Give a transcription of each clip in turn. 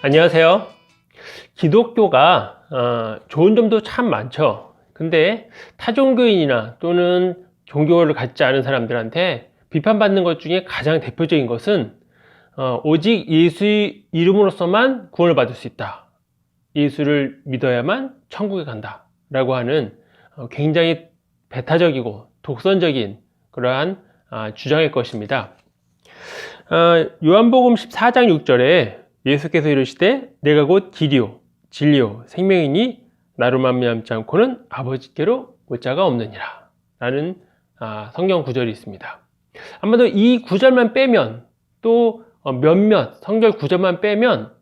안녕하세요. 기독교가 좋은 점도 참 많죠. 근데 타종교인이나 또는 종교를 갖지 않은 사람들한테 비판받는 것 중에 가장 대표적인 것은 오직 예수의 이름으로서만 구원을 받을 수 있다. 예수를 믿어야만 천국에 간다. 라고 하는 굉장히 배타적이고 독선적인 그러한 주장일 것입니다. 요한복음 14장 6절에 예수께서 이르시되 내가 곧 길이요 진리요 생명이니 나로 말미암지 않고는 아버지께로 올 자가 없느니라 라는 성경 구절이 있습니다. 아마도 이 구절만 빼면 또 몇몇 성경 구절만 빼면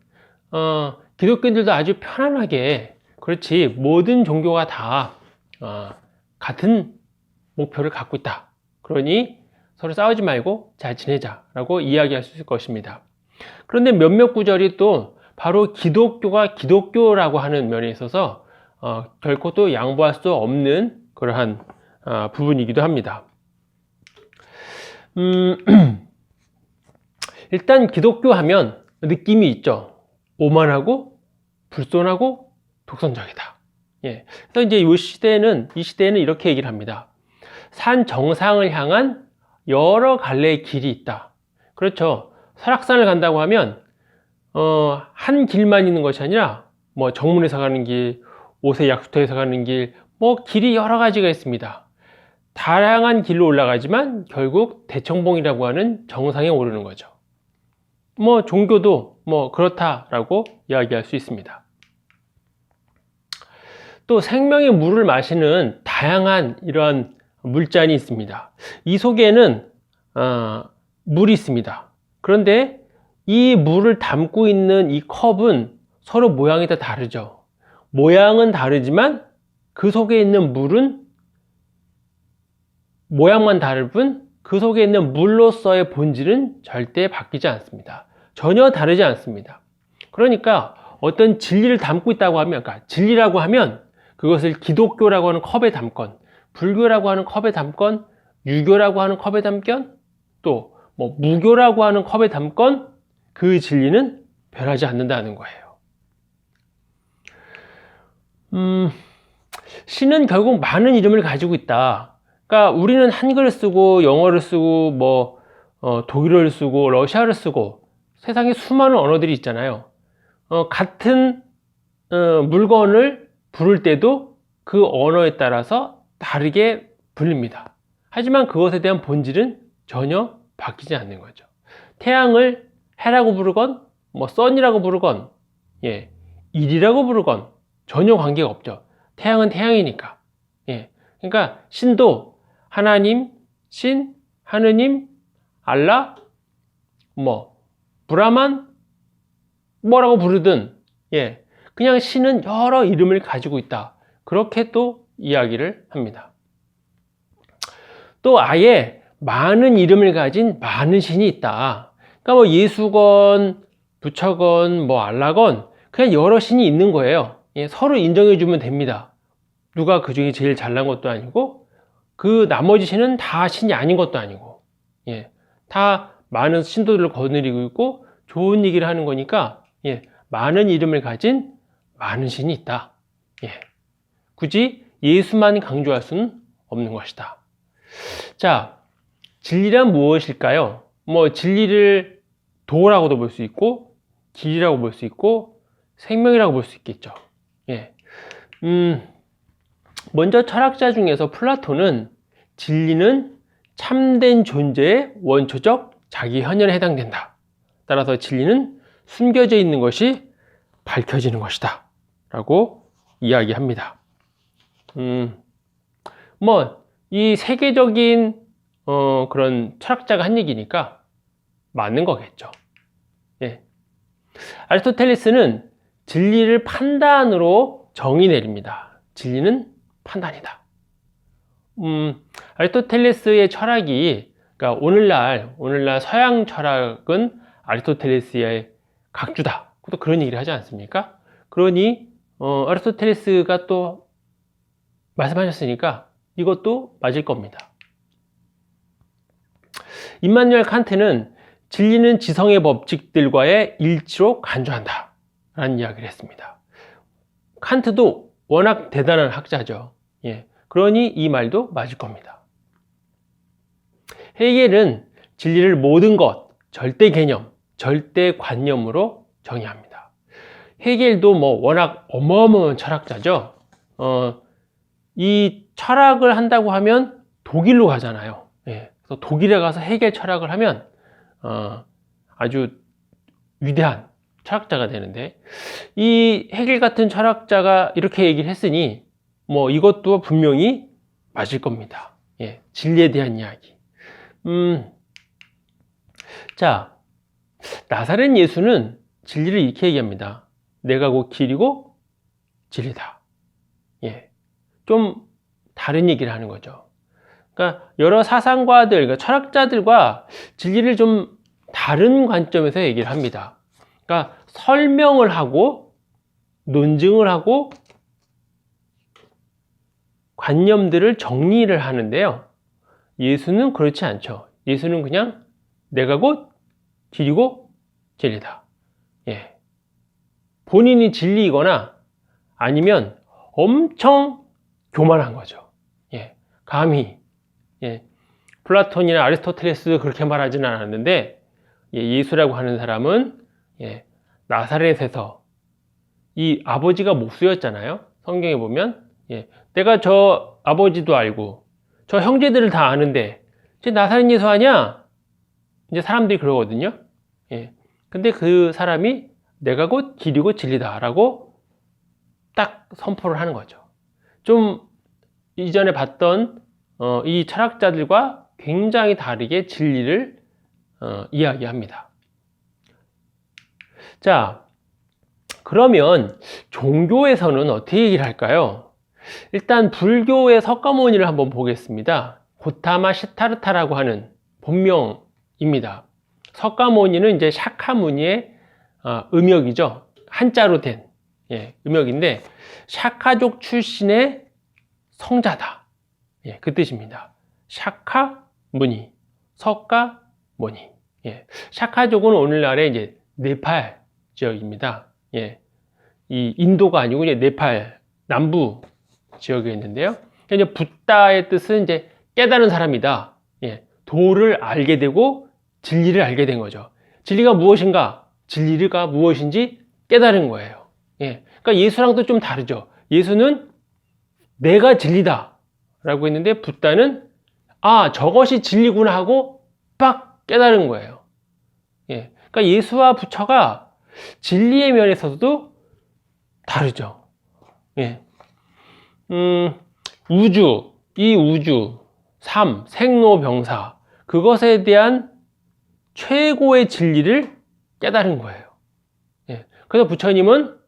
기독교인들도 아주 편안하게 그렇지 모든 종교가 다 같은 목표를 갖고 있다. 그러니 서로 싸우지 말고 잘 지내자라고 이야기할 수 있을 것입니다. 그런데 몇몇 구절이 또 바로 기독교가 기독교라고 하는 면에 있어서 결코 또 양보할 수 없는 그러한 부분이기도 합니다. 일단 기독교 하면 느낌이 있죠. 오만하고 불손하고 독선적이다. 예. 그래서 이제 이 시대에는 이렇게 얘기를 합니다. 산 정상을 향한 여러 갈래의 길이 있다. 그렇죠. 설악산을 간다고 하면 한 길만 있는 것이 아니라 뭐 정문에서 가는 길, 오세 약수터에서 가는 길, 뭐 길이 여러 가지가 있습니다. 다양한 길로 올라가지만 결국 대청봉이라고 하는 정상에 오르는 거죠. 뭐 종교도 뭐 그렇다라고 이야기할 수 있습니다. 또 생명의 물을 마시는 다양한 이러한 물잔이 있습니다. 이 속에는 물이 있습니다. 그런데 이 물을 담고 있는 이 컵은 서로 모양이 다 다르죠. 모양은 다르지만 그 속에 있는 물은 모양만 다를 뿐 그 속에 있는 물로서의 본질은 절대 바뀌지 않습니다. 전혀 다르지 않습니다. 그러니까 어떤 진리를 담고 있다고 하면, 그러니까 진리라고 하면 그것을 기독교라고 하는 컵에 담건, 불교라고 하는 컵에 담건, 유교라고 하는 컵에 담건, 또 뭐 무교라고 하는 컵에 담건 그 진리는 변하지 않는다는 거예요. 신은 결국 많은 이름을 가지고 있다. 그러니까 우리는 한글을 쓰고 영어를 쓰고 뭐 독일어를 쓰고 러시아를 쓰고 세상에 수많은 언어들이 있잖아요. 같은 물건을 부를 때도 그 언어에 따라서 다르게 불립니다. 하지만 그것에 대한 본질은 전혀 바뀌지 않는 거죠. 태양을 해라고 부르건 뭐 선이라고 부르건 일이라고 부르건 전혀 관계가 없죠. 태양은 태양이니까. 그러니까 신도 하나님, 신, 하느님, 알라, 뭐 브라만 뭐라고 부르든 그냥 신은 여러 이름을 가지고 있다. 그렇게 또 이야기를 합니다. 또 아예 많은 이름을 가진 많은 신이 있다. 그러니까 뭐 예수건, 부처건, 뭐 알라건 그냥 여러 신이 있는 거예요. 서로 인정해 주면 됩니다. 누가 그 중에 제일 잘난 것도 아니고 그 나머지 신은 다 신이 아닌 것도 아니고 다 많은 신도들을 거느리고 있고 좋은 얘기를 하는 거니까 많은 이름을 가진 많은 신이 있다. 굳이 예수만 강조할 수는 없는 것이다. 자, 진리란 무엇일까요? 뭐 진리를 도라고도 볼 수 있고 길이라고 볼 수 있고 생명이라고 볼 수 있겠죠. 먼저 철학자 중에서 플라톤은 진리는 참된 존재의 원초적 자기 현현에 해당된다. 따라서 진리는 숨겨져 있는 것이 밝혀지는 것이다. 라고 이야기합니다. 뭐 이 세계적인 그런 철학자가 한 얘기니까 맞는 거겠죠. 아리스토텔레스는 진리를 판단으로 정의 내립니다. 진리는 판단이다. 아리스토텔레스의 철학이 그러니까 오늘날 서양 철학은 아리스토텔레스의 각주다. 또 그런 얘기를 하지 않습니까? 그러니 아리스토텔레스가 또 말씀하셨으니까 이것도 맞을 겁니다. 임마누엘 칸트는 진리는 지성의 법칙들과의 일치로 간주한다. 라는 이야기를 했습니다. 칸트도 워낙 대단한 학자죠. 그러니 이 말도 맞을 겁니다. 헤겔은 진리를 모든 것, 절대 개념, 절대 관념으로 정의합니다. 헤겔도 뭐 워낙 어마어마한 철학자죠. 이 철학을 한다고 하면 독일로 가잖아요. 그래서 독일에 가서 헤겔 철학을 하면 아주 위대한 철학자가 되는데, 이 헤겔 같은 철학자가 이렇게 얘기를 했으니 뭐 이것도 분명히 맞을 겁니다. 진리에 대한 이야기. 자, 나사렛 예수는 진리를 이렇게 얘기합니다. 내가 곧 길이고 진리다. 좀 다른 얘기를 하는 거죠. 그러니까 여러 사상가들, 그러니까 철학자들과 진리를 좀 다른 관점에서 얘기를 합니다. 그러니까 설명을 하고 논증을 하고 관념들을 정리를 하는데요. 예수는 그렇지 않죠. 예수는 그냥 내가 곧 길이고 진리다. 본인이 진리이거나 아니면 엄청 교만한 거죠. 감히 플라톤이나 아리스토텔레스 그렇게 말하지는 않았는데, 예수라고 하는 사람은 나사렛에서, 이 아버지가 목수였잖아요. 성경에 보면 내가 저 아버지도 알고 저 형제들을 다 아는데 쟤 나사렛 예수 아니야? 이제 사람들이 그러거든요. 근데 그 사람이 내가 곧 길이고 진리다 라고 딱 선포를 하는 거죠. 좀 이전에 봤던 이 철학자들과 굉장히 다르게 진리를 이야기합니다. 자, 그러면 종교에서는 어떻게 얘기를 할까요? 일단 불교의 석가모니를 한번 보겠습니다. 고타마 시타르타라고 하는 본명입니다. 석가모니는 이제 샤카무니의 음역이죠. 한자로 된 음역인데, 샤카족 출신의 성자다. 그 뜻입니다. 샤카무니, 석가모니. 샤카족은 오늘날의 이제 네팔 지역입니다. 이 인도가 아니고 이제 네팔 남부 지역에 있는데요. 이제 붓다의 뜻은 이제 깨달은 사람이다. 도를 알게 되고 진리를 알게 된 거죠. 진리가 무엇인가? 진리가 무엇인지 깨달은 거예요. 그러니까 예수랑 또 좀 다르죠. 예수는 내가 진리다 라고 했는데, 붓다는 저것이 진리구나 하고 빡 깨달은 거예요. 그러니까 예수와 부처가 진리의 면에서도 다르죠. 우주, 이 우주, 삶, 생로병사, 그것에 대한 최고의 진리를 깨달은 거예요. 그래서 부처님은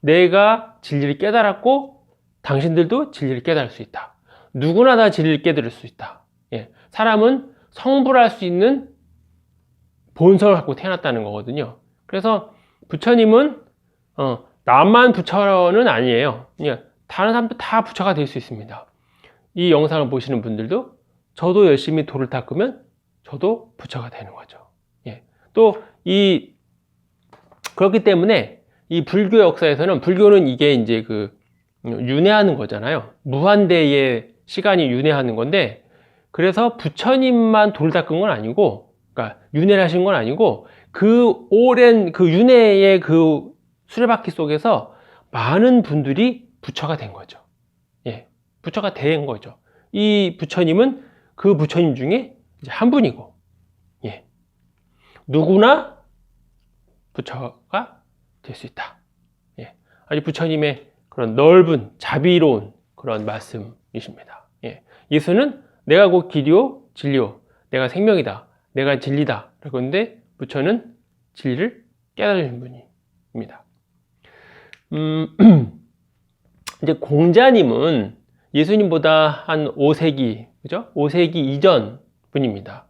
내가 진리를 깨달았고 당신들도 진리를 깨달을 수 있다. 누구나 다 진리를 깨달을 수 있다. 사람은 성불할 수 있는 본성을 갖고 태어났다는 거거든요. 그래서 부처님은 나만 부처는 아니에요. 다른 사람도 다 부처가 될 수 있습니다. 이 영상을 보시는 분들도 저도 열심히 도를 닦으면 저도 부처가 되는 거죠. 또 그렇기 때문에 이 불교 역사에서는, 불교는 이게 이제 윤회하는 거잖아요. 무한대의 시간이 윤회하는 건데, 그래서 부처님만 도를 닦은 건 아니고, 그러니까 윤회를 하신 건 아니고, 그 오랜 그 윤회의 그 수레바퀴 속에서 많은 분들이 부처가 된 거죠. 부처가 된 거죠. 이 부처님은 그 부처님 중에 이제 한 분이고, 누구나 부처가 될 수 있다. 아주 부처님의 그런 넓은 자비로운 그런 말씀이십니다. 예수는 내가 곧 길이요 진리요, 내가 생명이다, 내가 진리다. 그런데 부처는 진리를 깨달은 분입니다. 이제 공자님은 예수님보다 한 5세기, 그죠? 5세기 이전 분입니다.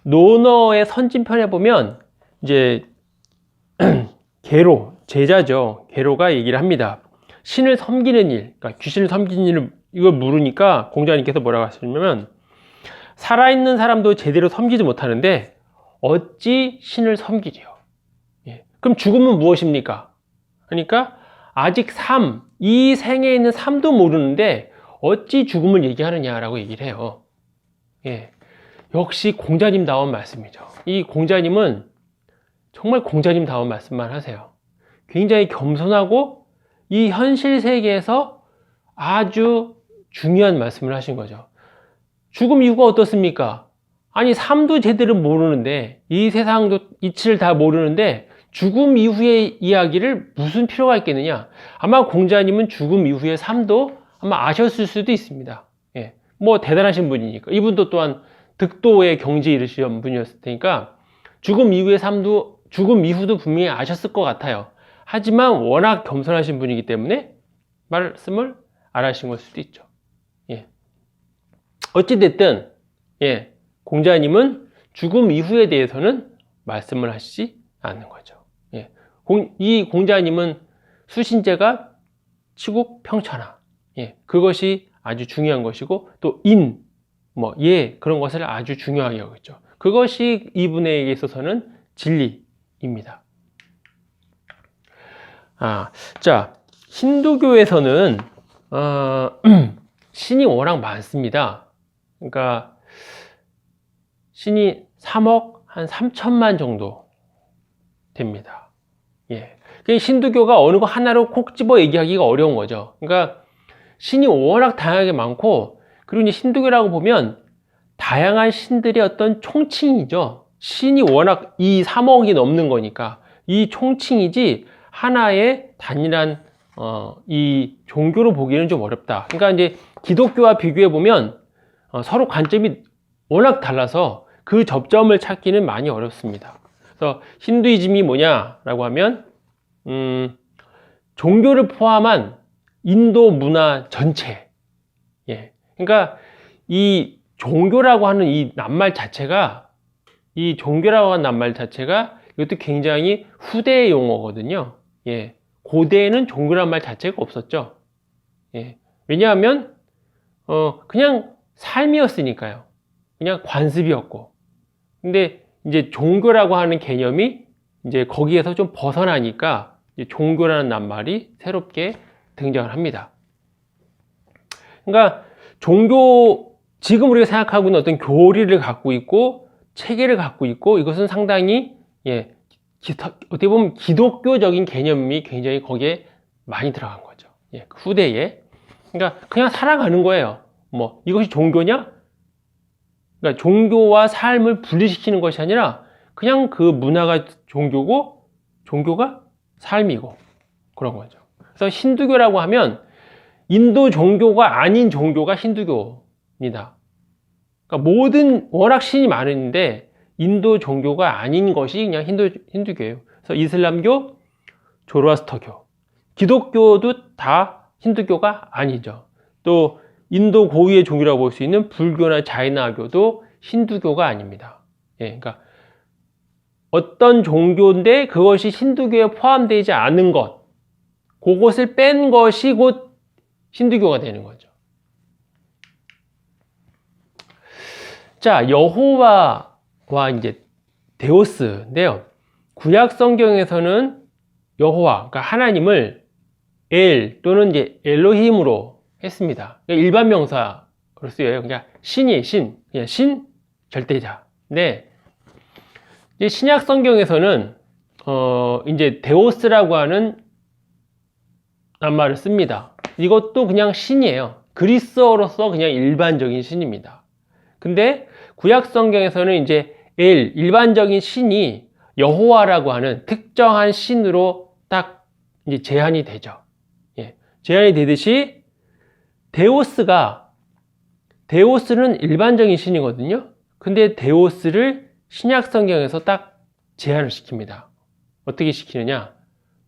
논어의 선진편에 보면 이제 게로, 제자죠. 게로가 얘기를 합니다. 신을 섬기는 일, 그러니까 귀신을 섬기는 일을 이걸 물으니까 공자님께서 뭐라고 하시냐면, 살아있는 사람도 제대로 섬기지 못하는데 어찌 신을 섬기리요? 그럼 죽음은 무엇입니까? 그러니까 아직 삶, 이 생에 있는 삶도 모르는데 어찌 죽음을 얘기하느냐라고 얘기를 해요. 예. 역시 공자님다운 말씀이죠. 이 공자님은 정말 공자님다운 말씀만 하세요. 굉장히 겸손하고 이 현실 세계에서 아주 중요한 말씀을 하신 거죠. 죽음 이후가 어떻습니까? 아니, 삶도 제대로 모르는데, 이 세상도 이치를 다 모르는데 죽음 이후의 이야기를 무슨 필요가 있겠느냐? 아마 공자님은 죽음 이후의 삶도 아마 아셨을 수도 있습니다. 예. 뭐 대단하신 분이니까. 이분도 또한 득도의 경지에 이르신 분이었을 테니까 죽음 이후의 삶도, 죽음 이후도 분명히 아셨을 것 같아요. 하지만 워낙 겸손하신 분이기 때문에 말씀을 안 하신 걸 수도 있죠. 예. 어찌됐든, 예. 공자님은 죽음 이후에 대해서는 말씀을 하시지 않는 거죠. 예. 이 공자님은 수신제가 치국 평천하. 예. 그것이 아주 중요한 것이고, 또 그런 것을 아주 중요하게 여겼죠. 그것이 이분에게 있어서는 진리입니다. 자, 힌두교에서는 신이 워낙 많습니다. 그러니까 신이 3억 한 3천만 정도 됩니다. 예. 힌두교가 어느 거 하나로 콕 집어 얘기하기가 어려운 거죠. 그러니까 신이 워낙 다양하게 많고, 그리고 이제 힌두교라고 보면 다양한 신들의 어떤 총칭이죠. 신이 워낙 이 3억이 넘는 거니까 이 총칭이지 하나의 단일한 이 종교로 보기에는 좀 어렵다. 그러니까 이제 기독교와 비교해 보면 서로 관점이 워낙 달라서 그 접점을 찾기는 많이 어렵습니다. 그래서 힌두이즘이 뭐냐라고 하면 종교를 포함한 인도 문화 전체. 예. 그러니까 이 종교라고 하는 이 낱말 자체가, 이것도 굉장히 후대의 용어거든요. 예. 고대에는 종교란 말 자체가 없었죠. 예. 왜냐하면 그냥 삶이었으니까요. 그냥 관습이었고. 근데 이제 종교라고 하는 개념이 이제 거기에서 좀 벗어나니까 이제 종교라는 낱말이 새롭게 등장을 합니다. 그러니까 지금 우리가 생각하고 있는 어떤 교리를 갖고 있고 체계를 갖고 있고, 이것은 상당히 어떻게 보면 기독교적인 개념이 굉장히 거기에 많이 들어간 거죠. 예, 그 후대에. 그러니까 그냥 살아가는 거예요. 뭐 이것이 종교냐? 그러니까 종교와 삶을 분리시키는 것이 아니라 그냥 그 문화가 종교고 종교가 삶이고 그런 거죠. 그래서 힌두교라고 하면 인도 종교가 아닌 종교가 힌두교입니다. 그러니까 워낙 신이 많은데 인도 종교가 아닌 것이 그냥 힌두교예요. 그래서 이슬람교, 조로아스터교, 기독교도 다 힌두교가 아니죠. 또 인도 고유의 종교라고 볼 수 있는 불교나 자이나교도 힌두교가 아닙니다. 예, 그러니까 어떤 종교인데 그것이 힌두교에 포함되지 않은 것, 그것을 뺀 것이 곧 힌두교가 되는 거죠. 자, 여호와와 이제 데오스인데요. 구약 성경에서는 여호와, 그러니까 하나님을 엘 또는 이제 엘로힘으로 했습니다. 그러니까 일반 명사로 쓰여요. 그냥 신이에요, 신. 그냥 신, 절대자. 근데 이제 신약 성경에서는 이제 데오스라고 하는 낱말을 씁니다. 이것도 그냥 신이에요. 그리스어로서 그냥 일반적인 신입니다. 근데 구약 성경에서는 이제 일반적인 신이 여호와라고 하는 특정한 신으로 딱 이제 제한이 되죠. 예, 제한이 되듯이 데오스는 일반적인 신이거든요. 근데 데오스를 신약 성경에서 딱 제한을 시킵니다. 어떻게 시키느냐?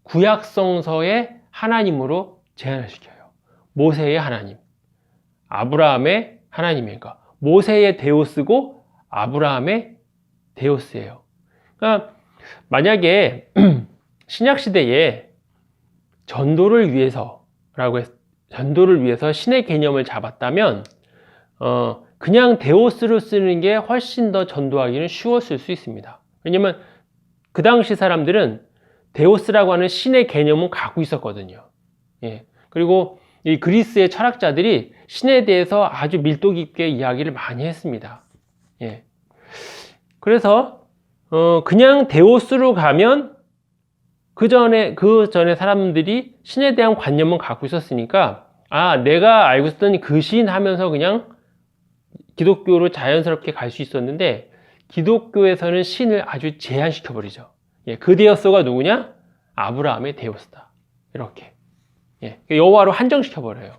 구약 성서의 하나님으로 제한을 시켜요. 모세의 하나님, 아브라함의 하나님이니까 모세의 데오스고 아브라함의 데오스예요. 그러니까 만약에 신약 시대에 전도를 위해서 신의 개념을 잡았다면 그냥 데오스를 쓰는 게 훨씬 더 전도하기는 쉬웠을 수 있습니다. 왜냐면 그 당시 사람들은 데오스라고 하는 신의 개념은 갖고 있었거든요. 예. 그리고 이 그리스의 철학자들이 신에 대해서 아주 밀도 깊게 이야기를 많이 했습니다. 예. 그래서 그냥 데오스로 가면 그 전에 사람들이 신에 대한 관념은 갖고 있었으니까, 아, 내가 알고 있었던 그 신 하면서 그냥 기독교로 자연스럽게 갈 수 있었는데, 기독교에서는 신을 아주 제한시켜버리죠. 예, 그 데오스가 누구냐? 아브라함의 데오스다. 이렇게. 예, 여호와로 한정시켜버려요.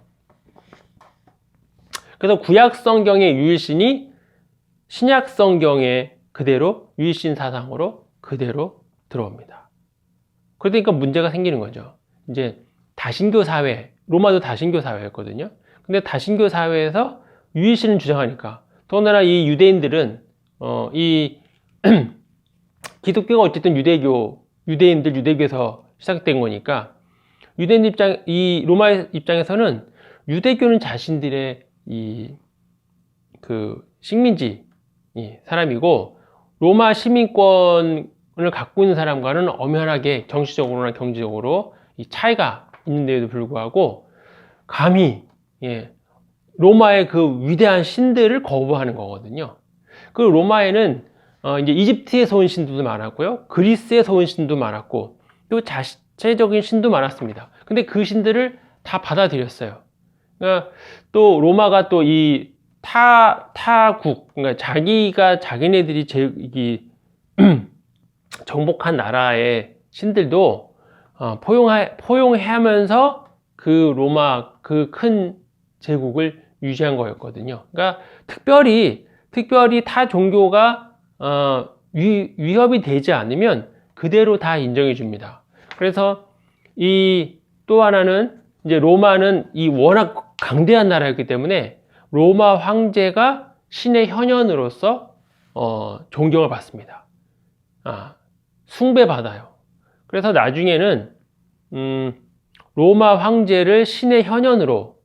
그래서 구약 성경의 유일신이 신약 성경에 그대로 유일신 사상으로 그대로 들어옵니다. 그러니까 문제가 생기는 거죠. 이제 다신교 사회, 로마도 다신교 사회였거든요. 근데 다신교 사회에서 유일신을 주장하니까, 더군다나 이 유대인들은 이 기독교가 어쨌든 유대교에서 시작된 거니까, 이 로마 입장에서는 유대교는 자신들의 그 식민지 사람이고, 로마 시민권을 갖고 있는 사람과는 엄연하게 정치적으로나 경제적으로 이 차이가 있는데도 불구하고 감히 로마의 그 위대한 신들을 거부하는 거거든요. 그 로마에는 이제 이집트에서 온 신들도 많았고요, 그리스에서 온 신도 많았고, 또 자체적인 신도 많았습니다. 근데 그 신들을 다 받아들였어요. 그러니까 또 로마가 또 이 타국, 그러니까 자기네들이 정복한 나라의 신들도 포용하면서 그 로마 그 큰 제국을 유지한 거였거든요. 그러니까 특별히 타 종교가 위협이 되지 않으면 그대로 다 인정해 줍니다. 그래서 또 하나는, 이제 로마는 워낙 강대한 나라였기 때문에 로마 황제가 신의 현현으로서 존경을 받습니다. 숭배받아요. 그래서 나중에는 로마 황제를 신의 현현으로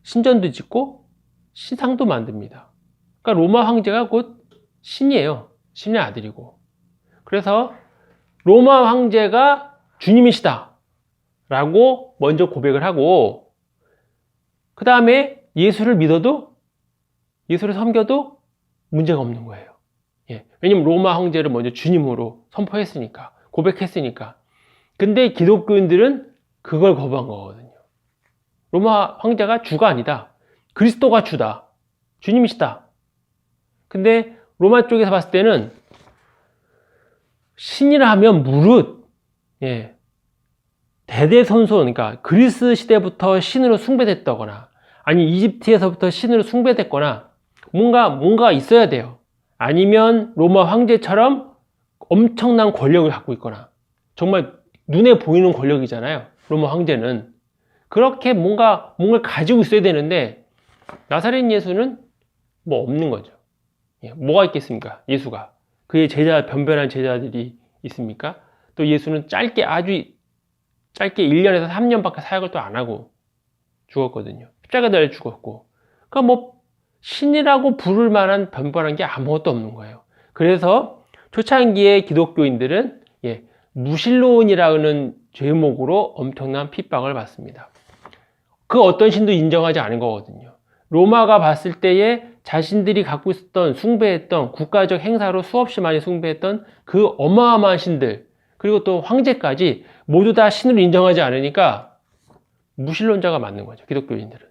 신전도 짓고 시상도 만듭니다. 그러니까 로마 황제가 곧 신이에요. 신의 아들이고. 그래서 로마 황제가 주님이시다 라고 먼저 고백을 하고, 그 다음에 예수를 섬겨도 문제가 없는 거예요. 왜냐면 로마 황제를 먼저 주님으로 선포했으니까, 고백했으니까. 근데 기독교인들은 그걸 거부한 거거든요. 로마 황제가 주가 아니다, 그리스도가 주다, 주님이시다. 근데 로마 쪽에서 봤을 때는 신이라 하면 무릇 대대손손, 그러니까 그리스 시대부터 신으로 숭배됐다거나, 아니 이집트에서부터 신으로 숭배됐거나, 뭔가 있어야 돼요. 아니면 로마 황제처럼 엄청난 권력을 갖고 있거나, 정말 눈에 보이는 권력이잖아요, 로마 황제는. 그렇게 뭔가를 가지고 있어야 되는데, 나사렛 예수는 뭐 없는 거죠. 뭐가 있겠습니까? 예수가. 그의 변변한 제자들이 있습니까? 또 예수는 아주 짧게 1년에서 3년밖에 사역을 또 안 하고 죽었거든요. 십자가 달려 죽었고. 그러니까 신이라고 부를 만한 변변한 게 아무것도 없는 거예요. 그래서 초창기의 기독교인들은 무신론이라는 죄목으로 엄청난 핍박을 받습니다. 그 어떤 신도 인정하지 않은 거거든요. 로마가 봤을 때에 자신들이 갖고 있었던, 숭배했던, 국가적 행사로 수없이 많이 숭배했던 그 어마어마한 신들, 그리고 또 황제까지 모두 다 신을 인정하지 않으니까 무신론자가 맞는 거죠, 기독교인들은.